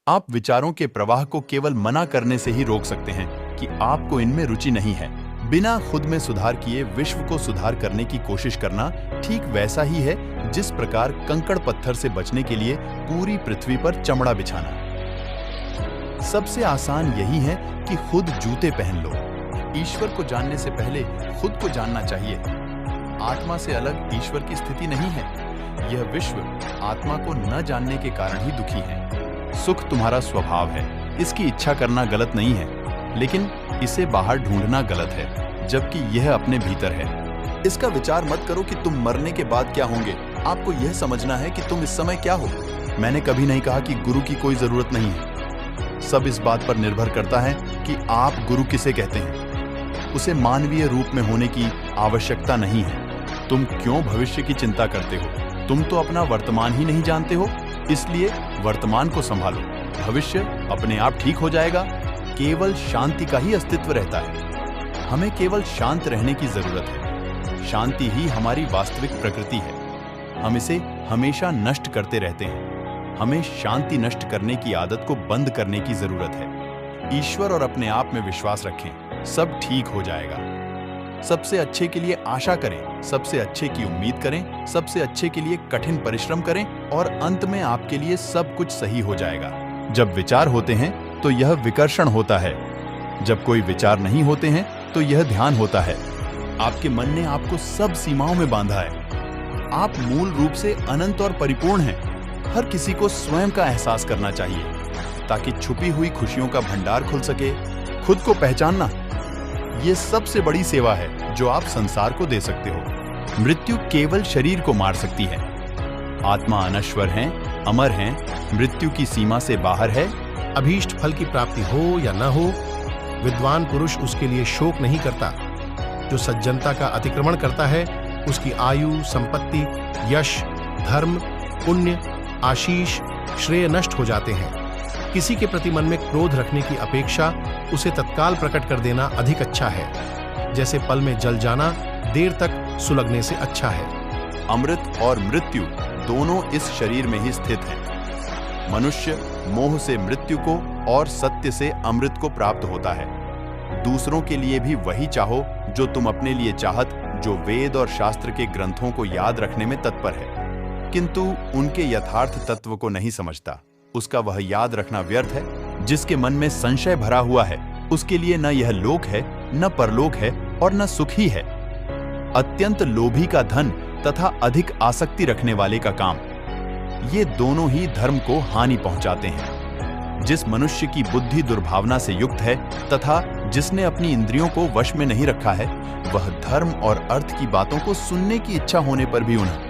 आप विचारों के प्रवाह को केवल मना करने से ही रोक सकते हैं कि आपको इनमें रुचि नहीं है। बिना खुद में सुधार किए विश्व को सुधार करने की कोशिश करना ठीक वैसा ही है जिस प्रकार कंकड़ पत्थर से बचने के लिए पूरी पृथ्वी पर चमड़ा बिछाना। सबसे आसान यही है कि खुद जूते पहन लो। ईश्वर को जानने से पहले खुद को जानना चाहिए। आत्मा से अलग ईश्वर की स्थिति नहीं है। यह विश्व आत्मा को न जानने के कारण ही दुखी है। सुख तुम्हारा स्वभाव है, इसकी इच्छा करना गलत नहीं है, लेकिन इसे बाहर ढूंढना गलत है, जबकि यह अपने भीतर है। इसका विचार मत करो कि तुम मरने के बाद क्या होंगे। आपको यह समझना है कि तुम इस समय क्या हो। मैंने कभी नहीं कहा कि गुरु की कोई जरूरत नहीं है। सब इस बात पर निर्भर करता है कि आप गुरु किसे कहते हैं। उसे मानवीय रूप में होने की आवश्यकता नहीं है। तुम क्यों भविष्य की चिंता करते हो? तुम तो अपना वर्तमान ही नहीं जानते हो, इसलिए वर्तमान को संभालो। भविष्य अपने आप ठीक हो जाएगा। केवल शांति का ही अस्तित्व रहता है। हमें केवल शांत रहने की जरूरत है। शांति ही हमारी वास्तविक प्रकृति है। हम इसे हमेशा नष्ट करते रहते हैं। हमें शांति नष्ट करने की आदत को बंद करने की जरूरत है। ईश्वर और अपने आप में विश्वास रखें, सब ठीक हो जाएगा। सबसे अच्छे के लिए आशा करें, सबसे अच्छे की उम्मीद करें, सबसे अच्छे के लिए कठिन परिश्रम करें और अंत में आपके लिए सब कुछ सही हो जाएगा। जब विचार होते हैं तो यह विकर्षण होता है। जब कोई विचार नहीं होते हैं तो यह ध्यान होता है। आपके मन ने आपको सब सीमाओं में बांधा है। आप मूल रूप से अनंत और परिपूर्ण हैं। हर किसी को स्वयं का एहसास करना चाहिए ताकि छुपी हुई खुशियों का भंडार खुल सके। खुद को पहचानना ये सबसे बड़ी सेवा है जो आप संसार को दे सकते हो। मृत्यु केवल शरीर को मार सकती है। आत्मा अनश्वर है, अमर है, मृत्यु की सीमा से बाहर है। अभीष्ट फल की प्राप्ति हो या न हो, विद्वान पुरुष उसके लिए शोक नहीं करता। जो सज्जनता का अतिक्रमण करता है उसकी आयु, संपत्ति, यश, धर्म, पुण्य, आशीष, श्रेय नष्ट हो जाते हैं। किसी के प्रति मन में क्रोध रखने की अपेक्षा उसे तत्काल प्रकट कर देना अधिक अच्छा है। जैसे पल में जल जाना देर तक सुलगने से अच्छा है। अमृत और मृत्यु दोनों इस शरीर में ही स्थित हैं। मनुष्य मोह से मृत्यु को और सत्य से अमृत को प्राप्त होता है। दूसरों के लिए भी वही चाहो जो तुम अपने लिए चाहत, जो वेद और शास्त्र के ग्रंथों को याद रखने में तत्पर है, किंतु उनके यथार्थ तत्व को नहीं समझता। उसका वह याद रखना व्यर्थ है। जिसके मन में संशय भरा हुआ है उसके लिए न यह लोक है, न परलोक है और न सुख ही है। अत्यंत लोभी का धन तथा अधिक आसक्ति रखने वाले का काम, ये दोनों ही धर्म को हानि पहुंचाते हैं। जिस मनुष्य की बुद्धि दुर्भावना से युक्त है तथा जिसने अपनी इंद्रियों को वश में नहीं रखा है, वह धर्म और अर्थ की बातों को सुनने की इच्छा होने पर भी उन्हें